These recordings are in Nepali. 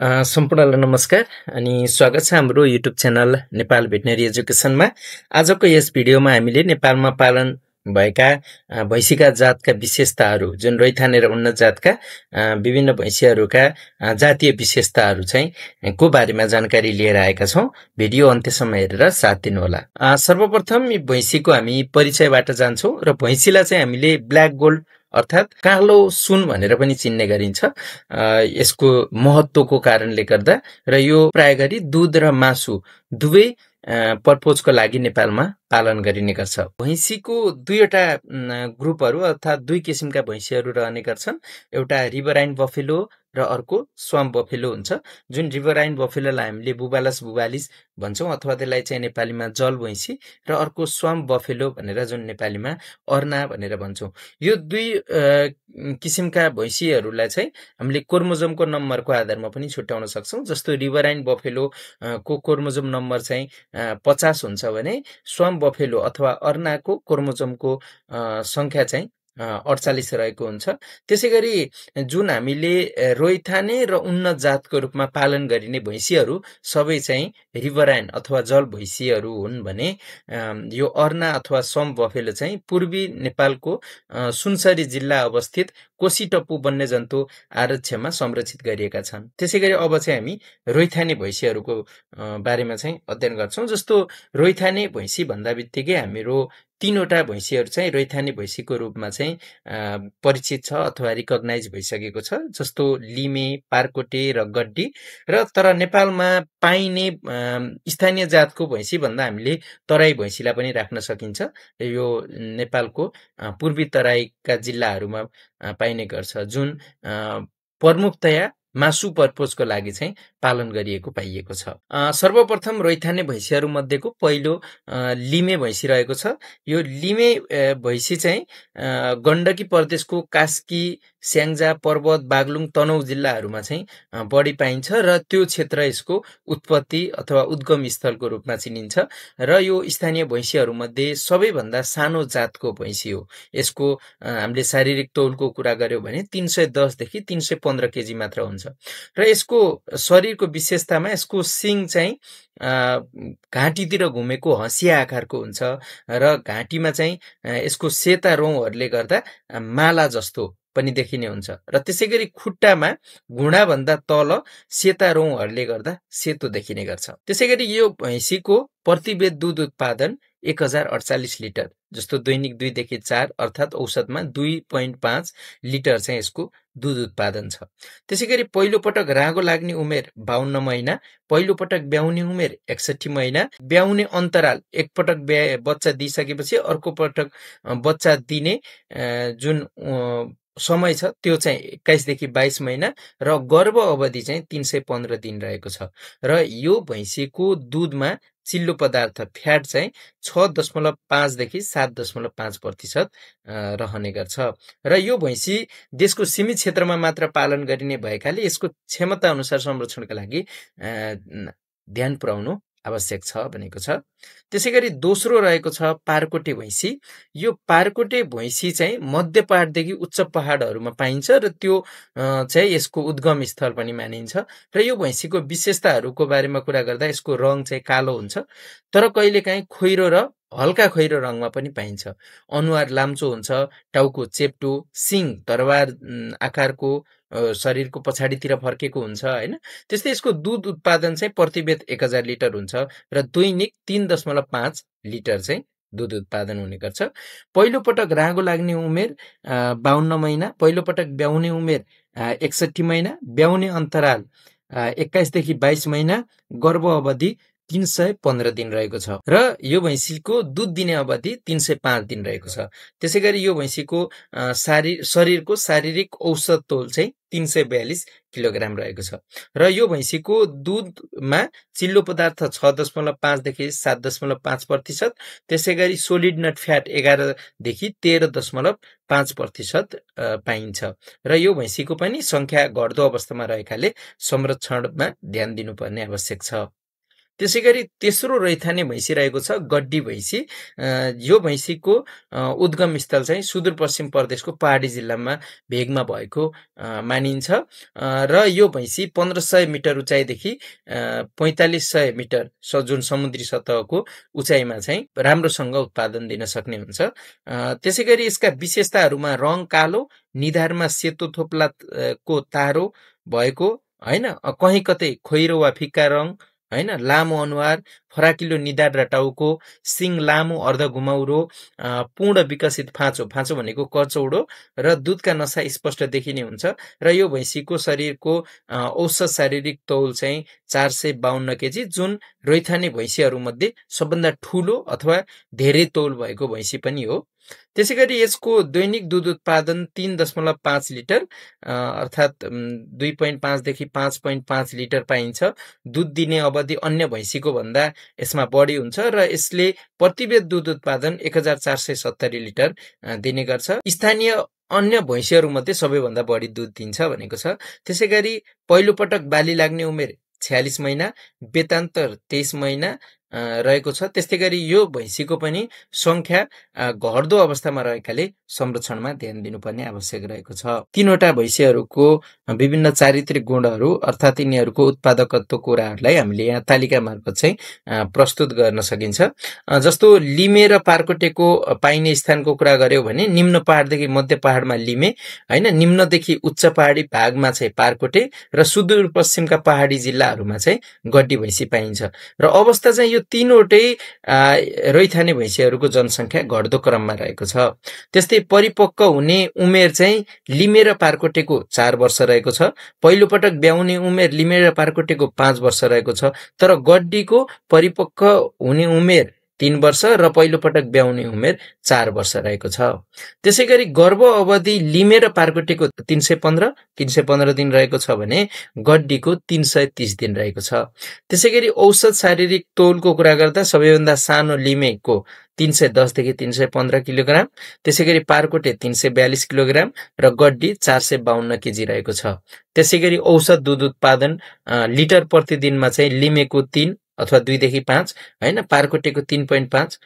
सम्पूर्णलाई नमस्कार अनि स्वागत छ हाम्रो युट्युब च्यानल नेपाल भेटनरी एजुकेसनमा। आजको यस भिडियोमा हामीले नेपालमा पालन भएका भैँसीका जातका विशेषताहरू, जुन रैथाने र उन्नत जातका विभिन्न भैँसीहरूका जातीय विशेषताहरू चाहिँ को बारेमा जानकारी लिएर आएका छौँ। भिडियो अन्त्यसम्म हेरेर साथ दिनुहोला। सर्वप्रथम भैँसीको हामी परिचयबाट जान्छौँ र भैँसीलाई चाहिँ हामीले ब्ल्याक गोल्ड अर्थात् कालो सुन भनेर पनि चिन्ने गरिन्छ यसको महत्त्वको कारणले गर्दा, र यो प्राय गरी दूध र मासु दुवै पर्पोजको लागि नेपालमा पालन गरिने गर्छ। भैँसीको दुईवटा ग्रुपहरू अर्थात् दुई किसिमका भैँसीहरू रहने गर्छन्। एउटा रिभराइन बफेलो र अर्को स्वाम्प बफेलो हुन्छ। जुन रिभराइन बफेलोलाई हामीले बुबालस बुबालिस भन्छौँ अथवा त्यसलाई चाहिँ नेपालीमा जल भैँसी, र अर्को स्वाम्प बफेलो भनेर जुन नेपालीमा अर्ना भनेर भन्छौँ। यो दुई किसिमका भैँसीहरूलाई चाहिँ हामीले क्रोमोजोमको नम्बरको आधारमा पनि छुट्याउन सक्छौँ। जस्तो रिभराइन बफेलो को क्रोमोजोम नम्बर चाहिँ 50 हुन्छ भने स्वाम्प बफेलो अथवा अर्नाको क्रोमोजोमको संख्या चाहिँ 48 रहेको हुन्छ। त्यसै गरी जुन हामीले रोइथाने र उन्नत जातको रूपमा पालन गरिने भैँसीहरू सबै चाहिँ रिभराइन अथवा जल भैँसीहरू हुन् भने यो अर्ना अथवा स्वाम्प बफेलो चाहिँ पूर्वी नेपालको सुनसरी जिल्ला अवस्थित कोसीटप्पु वन्यजन्तु आरक्षमा संरक्षित गरिएका छन्। त्यसै गरी अब चाहिँ हामी रोइथाने भैँसीहरूको बारेमा चाहिँ अध्ययन गर्छौँ। जस्तो रोइथाने भैँसी भन्दा बित्तिकै हाम्रो तीनवटा भैँसीहरू चाहिँ रोइथाने भैँसीको रूपमा चाहिँ परिचित छ अथवा रिकग्नाइज भइसकेको छ। जस्तो लिमे, पारकोटे र गड्डी। र तर नेपालमा पाइने स्थानीय जातको भैँसी भन्दा हामीले तराई भैँसीलाई पनि राख्न सकिन्छ। यो नेपालको पूर्वी तराईका जिल्लाहरूमा पाइने गर्छ, जुन प्रमुखतया मासु पर्पोजको लागि चाहिँ पालन गरिएको पाइएको छ। सर्वप्रथम रोइथाने भैँसीहरू मध्येको पहिलो लिमे भैँसी रहेको छ। यो लिमे भैँसी चाहिँ गण्डकी प्रदेशको कास्की, स्याङ्जा, पर्वत, बागलुङ, तनहुँ जिल्लाहरूमा चाहिँ बढी पाइन्छ र त्यो क्षेत्र यसको उत्पत्ति अथवा उद्गम स्थलको रूपमा चिनिन्छ। र यो स्थानीय भैँसीहरूमध्ये सबैभन्दा सानो जातको भैँसी हो। यसको हामीले शारीरिक तौलको कुरा गर्यौँ भने 310 देखि 315 केजी मात्र हुन्छ। र यसको शरीरको विशेषतामा यसको सिङ चाहिँ घाँटीतिर घुमेको हँसिया आकारको हुन्छ र घाँटीमा चाहिँ यसको सेता रौँहरूले गर्दा माला जस्तो पनि देखिने हुन्छ। र त्यसै गरी खुट्टामा घुँडाभन्दा तल सेता रौँहरूले गर्दा सेतो देखिने गर्छ। त्यसै गरी यो भैँसीको प्रतिवेद दूध उत्पादन 1048 लिटर, जस्तो दैनिक 2 देखि 4 अर्थात् औसतमा 2.5 लिटर चाहिँ यसको दूध उत्पादन छ। त्यसै गरी पहिलो पटक राँगो लाग्ने उमेर 52 महिना, पहिलो पटक ब्याउने उमेर 61 महिना, ब्याउने अन्तराल एकपटक बच्चा दिइसकेपछि अर्को पटक बच्चा दिने जुन समय छ त्यो चाहिँ 21 देखि 22 महिना, र गर्भ अवधि चाहिँ 315 दिन रहेको छ। र यो भैँसीको दूधमा चिल्लो पदार्थ फ्याट चाहिँ 6.5 देखि 7.5% रहने गर्छ। र यो भैँसी देशको सीमित क्षेत्रमा मात्र पालन गरिने भएकाले यसको क्षमता अनुसार संरक्षणका लागि ध्यान पुर्याउनु आवश्यक छ भनेको छ। त्यसै गरी दोस्रो रहेको छ पारकोटे भैँसी। यो पारकोटे भैँसी चाहिँ मध्य पहाडदेखि उच्च पहाडहरूमा पाइन्छ र त्यो चाहिँ यसको उद्गम स्थल पनि मानिन्छ। र यो भैँसीको विशेषताहरूको बारेमा कुरा गर्दा यसको रङ चाहिँ कालो हुन्छ, तर कहिलेकाहीँ खोइरो र हल्का खोइरो रङमा पनि पाइन्छ। अनुहार लाम्चो हुन्छ, टाउको चेप्टो, सिङ तरबार आकारको शरीरको पछाडितिर फर्केको हुन्छ हैन। त्यस्तै यसको दूध उत्पादन चाहिँ प्रतिवेद 1000 लिटर हुन्छ र दैनिक 3.5 लिटर चाहिँ दूध उत्पादन हुने गर्छ। पहिलो पटक राँगो लाग्ने उमेर 52 महिना, पहिलो पटक ब्याउने उमेर 61 महिना, ब्याउने अन्तराल 21 देखि 22 महिना, गर्भ अवधि 315 दिन रहेको छ। र यो भैँसीको दूध दिने अवधि 305 दिन रहेको छ। त्यसै गरी यो भैँसीको शरीरको शारीरिक औसत तौल चाहिँ 342 किलोग्राम रहेको छ। र यो भैँसीको दूधमा चिल्लो पदार्थ 6.5 देखि 7.5%, त्यसै गरी सोलिड नट फ्याट 11 देखि 13.5% पाइन्छ। र यो भैँसीको पनि संख्या घट्दो अवस्थामा रहेकाले संरक्षणमा ध्यान दिनुपर्ने आवश्यक छ। त्यसैगरी तेस्रो रैथाने भैँसी रहेको छ गड्डी भैँसी। यो भैँसीको उद्गम स्थल चाहिँ सुदूरपश्चिम प्रदेशको पहाडी जिल्लामा भेगमा भएको मानिन्छ र यो भैँसी 1500 मिटर उचाइदेखि 4500 मिटर जुन समुद्री सतहको उचाइमा चाहिँ राम्रोसँग उत्पादन दिन सक्ने हुन्छ। त्यसैगरी यसका विशेषताहरूमा रङ कालो, निधारमा सेतो थोप्ला को तारो भएको हैन, कहीँ कतै खोइरो वा फिक्का रङ हैन, लामो अनुहार, फराकिलो निधार र टाउको, सिङ लामो अर्ध घुमाउरो, पूर्ण विकसित फाँचो, फाँचो भनेको कचौडो र दुधका नसा स्पष्ट देखिने हुन्छ र यो भैँसीको शरीरको औसत शारीरिक तौल चाहिँ 452 केजी, जुन रैथाने भैँसीहरूमध्ये सबभन्दा ठूलो अथवा धेरै तौल भएको भैँसी पनि हो। त्यसैगरी यसको दैनिक दुध उत्पादन 3.5 लिटर अर्थात् 2.5 देखि 5.5 लिटर पाइन्छ। दुध दिने अवधि अन्य भैँसीको भन्दा यसमा बढी हुन्छ र यसले प्रतिवेद दुध उत्पादन 1470 लिटर दिने गर्छ। स्थानीय अन्य भैँसीहरूमध्ये सबैभन्दा बढी दुध दिन्छ भनेको छ। त्यसैगरी पहिलो पटक बाली लाग्ने उमेर 46 महिना, बेतान्तर 23 महिना रहेको छ। त्यस्तै गरी यो भैँसीको पनि संख्या घट्दो अवस्थामा रहेकाले संरक्षणमा ध्यान दिनुपर्ने आवश्यक रहेको छ। तीनवटा भैँसीहरूको विभिन्न चारित्रिक गुणहरू अर्थात् यिनीहरूको उत्पादकत्व कुराहरूलाई हामीले यहाँ तालिका मार्फत चाहिँ प्रस्तुत गर्न सकिन्छ। जस्तो लिमे र पारकोटेको पाइने स्थानको कुरा गर्यो भने निम्न पहाडदेखि मध्य पहाडमा लिमे हैन, निम्नदेखि उच्च पहाडी भागमा चाहिँ पारकोटे र सुदूरपश्चिमका पहाडी जिल्लाहरूमा चाहिँ गड्डी भैँसी पाइन्छ र अवस्था चाहिँ यो तीनवटै रैथाने भैँसीहरूको जनसङ्ख्या घट्दो क्रममा रहेको छ। त्यस्तै परिपक्व हुने उमेर चाहिँ लिमे र पारकोटेको 4 वर्ष रहेको छ। पहिलो पटक ब्याउने उमेर लिमे र पारकोटेको 5 वर्ष रहेको छ, तर गड्डीको परिपक्व हुने उमेर 3 वर्ष र पहिलो पटक ब्याउने उमेर 4 वर्ष रहेको छ। त्यसैगरी गर्भ अवधि लिमे र पारकोटेको 315 दिन रहेको छ भने गड्डीको 330 दिन रहेको छ। त्यसैगरी औसत शारीरिक तौलको कुरा गर्दा सबैभन्दा सानो लिमेको 310 देखि 315 किलोग्राम, त्यसैगरी पारकोटे 342 किलोग्राम र गड्डी 452 केजी रहेको छ। त्यसैगरी औसत दुध उत्पादन लिटर प्रतिदिनमा चाहिँ लिमेको 3 अथवा 2 देखि 5 हैन, पारकोटेको 3.5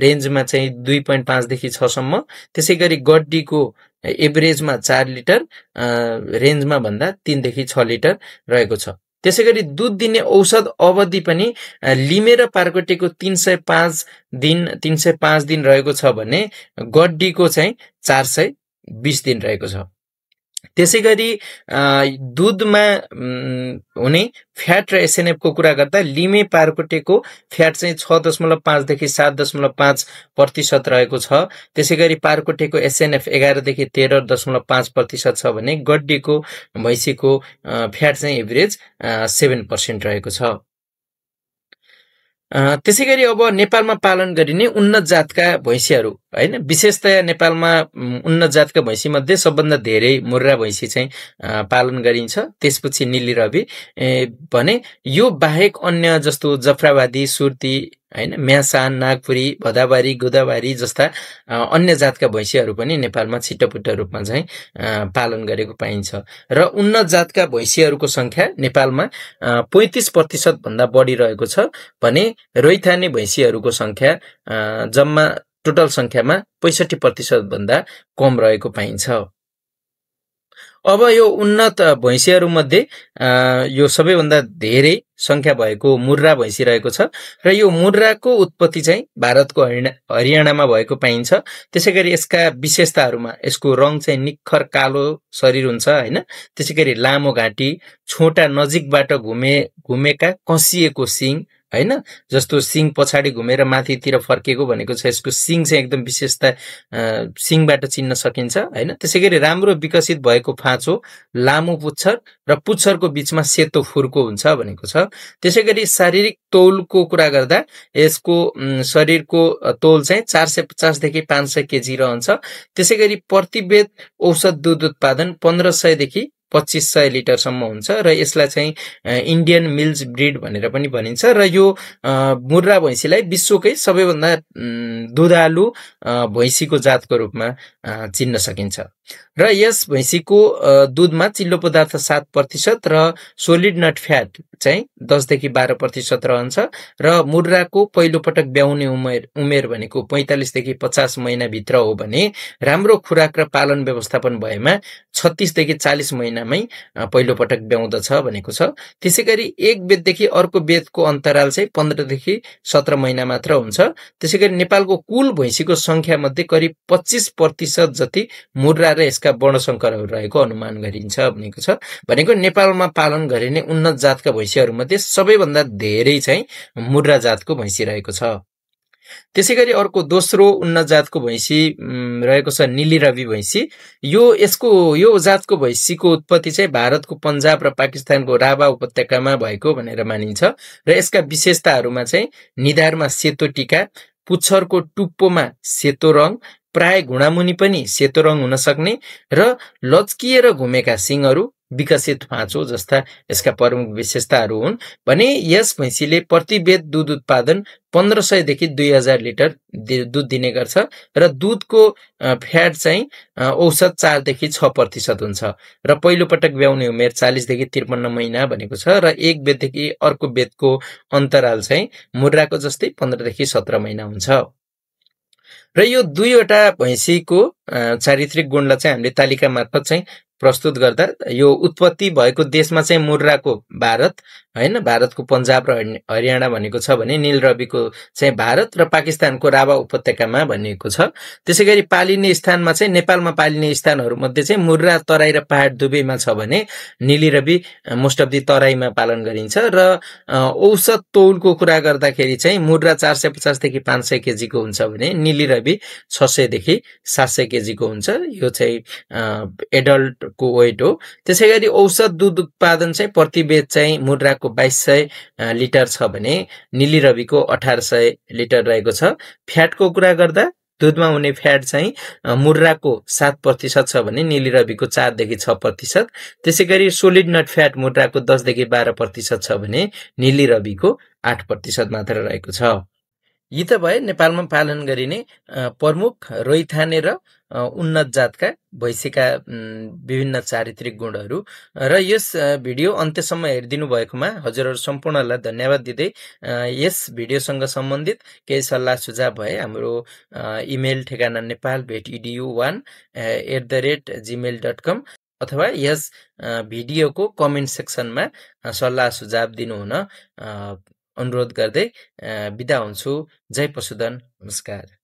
रेन्जमा चाहिँ 2.5 देखि 6 सम्म, त्यसैगरी गड्डीको एभरेजमा 4 लिटर रेन्जमा भन्दा 3 देखि 6 लिटर रहेको छ। त्यसैगरी दुध दिने औसत अवधि पनि लिमे र पारकोटेको 305 दिन रहेको छ भने गड्डीको चाहिँ 420 दिन रहेको छ। त्यसैगरी दुधमा हुने फ्याट र एसएनएफ को कुरा गर्दा लिमे पारकोटेको फ्याट चाहिँ 6.5 देखि 7.5% रहेको छ। त्यसैगरी पारकोटेको एसएनएफ 11 देखि 13.5% छ भने गड्डीको भैँसीको फ्याट चाहिँ एभरेज 7% रहेको छ। त्यसैगरी अब नेपालमा पालन गरिने उन्नत जातका भैँसीहरू हैन, विशेषतया नेपालमा उन्नत जातका भैँसी मध्ये सबभन्दा धेरै मुर्रा भैँसी चाहिँ पालन गरिन्छ, त्यसपछि नीली रवि भने यो बाहेक अन्य जस्तो जफराबादी, सुर्ती हैन, म्यासान, नागपुरी, भदाबारी, गोदाबारी जस्ता अन्य जातका भैँसीहरू पनि नेपालमा छिटपुट रूपमा चाहिँ पालन गरेको पाइन्छ र उन्नत जातका भैँसीहरूको संख्या नेपालमा 35% भन्दा बढी रहेको छ भने रैथाने भैँसीहरूको संख्या जम्मा टोटल संख्यामा 65% भन्दा कम रहेको पाइन्छ। अब यो उन्नत भैँसीहरू मध्ये यो सबैभन्दा धेरै संख्या भएको मुर्रा भैँसी रहेको छ र यो मुर्राको उत्पत्ति चाहिँ भारतको हरियाणामा भएको पाइन्छ। त्यसैगरी यसका विशेषताहरूमा यसको रङ चाहिँ निखर कालो शरीर हुन्छ हैन, त्यसैगरी लामो घाँटी, छोटा नजिकबाट घुमेका कसिएको सिङ हैन, जस्तो सिङ पछाडि घुमेर माथितिर फर्केको भनेको छ, यसको सिङ चाहिँ एकदम विशेषता सिङबाट चिन्न सकिन्छ हैन। त्यसैगरी राम्रो विकसित भएको फाँचो, लामो पुच्छर र पुच्छरको बीचमा सेतो फुर्को हुन्छ भनेको छ। त्यसैगरी शारीरिक तौलको कुरा गर्दा यसको शरीरको तौल चाहिँ 450 देखि 500 केजी रहन्छ। त्यसैगरी प्रतिवेद औसत दुध उत्पादन 1500 देखि 2500 लिटरसम्म हुन्छ र यसलाई चाहिँ इन्डियन मिल्स ब्रिड भनेर पनि भनिन्छ र यो मुर्रा भैँसीलाई विश्वकै सबैभन्दा दुधालु भैँसीको जातको रूपमा चिन्न सकिन्छ। र यस भैँसीको दुधमा चिल्लो पदार्थ 7% र सोलिड नट फ्याट चाहिँ 10 देखि 12% रहन्छ र मुर्राको पहिलो पटक ब्याउने उमेर भनेको 45 देखि 50 महिनाभित्र हो भने राम्रो खुराक र पालन व्यवस्थापन भएमा 36 देखि 40 महिनामै पहिलो पटक ब्याउँदछ भनेको छ। त्यसै गरी एक बेददेखि अर्को बेदको अन्तराल चाहिँ 15 देखि 17 महिना मात्र हुन्छ। त्यसै गरी नेपालको कुल भैँसीको संख्या मध्ये करिब 25% जति मुर्रा र यसका वर्णशंकरहरू रहेको अनुमान गरिन्छ भनेको छ। भनेको नेपालमा पालन गरिने उन्नत जातका भैँसीहरूमध्ये सबैभन्दा धेरै चाहिँ मुर्रा जातको भैँसी रहेको छ। त्यसै गरी अर्को दोस्रो उन्नत जातको भैँसी रहेको छ नीली रवि भैँसी। यो जातको भैँसीको उत्पत्ति चाहिँ भारतको पन्जाब र पाकिस्तानको राभा उपत्यकामा भएको भनेर मानिन्छ र यसका विशेषताहरूमा चाहिँ निधारमा सेतो टीका, पुच्छरको टुप्पोमा सेतो रङ, प्राय घुँडामुनि पनि सेतो रङ हुन सक्ने र लच्किएर घुमेका सिङहरू, विकसित फाँचो जस्ता यसका प्रमुख विशेषताहरू हुन्। भने यस भैँसीले प्रति बेद दूध उत्पादन 1500 देखि 2000 लिटर दूध दिने गर्छ र दूधको फ्याट चाहिँ औसत 4 देखि 6% हुन्छ र पहिलो पटक ब्याउने उमेर 40 देखि 53 महिना भनेको छ र एक बेददेखि अर्को बेदको अन्तराल चाहिँ मुर्राको जस्तै 15 देखि 17 महिना हुन्छ। र यो दुईवटा भैँसीको चारित्रिक गुणलाई चाहिँ हामीले तालिका मार्फत चाहिँ प्रस्तुत गर्दा यो उत्पत्ति भएको देशमा चाहिँ मुर्राको भारत हैन, भारतको पन्जाब र हरियाणा भनेको छ भने नील रविको चाहिँ भारत र पाकिस्तानको राभा उपत्यकामा भनिएको छ। त्यसै गरी पालिने स्थानमा चाहिँ नेपालमा पालिने स्थानहरू मध्ये चाहिँ मुर्रा तराई र पहाड दुवैमा छ भने नीली रवि मोस्ट अफ दि तराईमा पालन गरिन्छ र औसत तौलको कुरा गर्दाखेरि चाहिँ मुर्रा 450 देखि 500 केजीको हुन्छ भने नीली रवि 600 देखि 700 केजीको हुन्छ। यो चाहिँ एडल्टको वेट हो। त्यसै गरी औसत दूध उत्पादन चाहिँ प्रति बेद चाहिँ मुर्राको 2200 लिटर छ भने नीली रविको 1800 लिटर रहेको छ। फ्याटको कुरा गर्दा दूधमा हुने फ्याट चाहिँ मुर्राको 7% छ भने नीली रविको 4 देखि 6%। त्यसै गरी सोलिड नट फ्याट मुर्राको 10 देखि 12% छ भने नीली रविको 8% मात्र रहेको छ। यी त भए नेपालमा पालन गरिने प्रमुख रैथाने र उन्नत जातका भैँसीका विभिन्न चारित्रिक गुणहरू र यस भिडियो अन्त्यसम्म हेरिदिनु भएकोमा हजुरहरू सम्पूर्णलाई धन्यवाद दिँदै यस भिडियोसँग सम्बन्धित केही सल्लाह सुझाव भए हाम्रो इमेल ठेगाना nepalvetedu1@gmail.com अथवा यस भिडियोको कमेन्ट सेक्सनमा सल्लाह सुझाव दिनुहुन अनुरोध गर्दै बिदा हुन्छु। जय पशुधन। नमस्कार।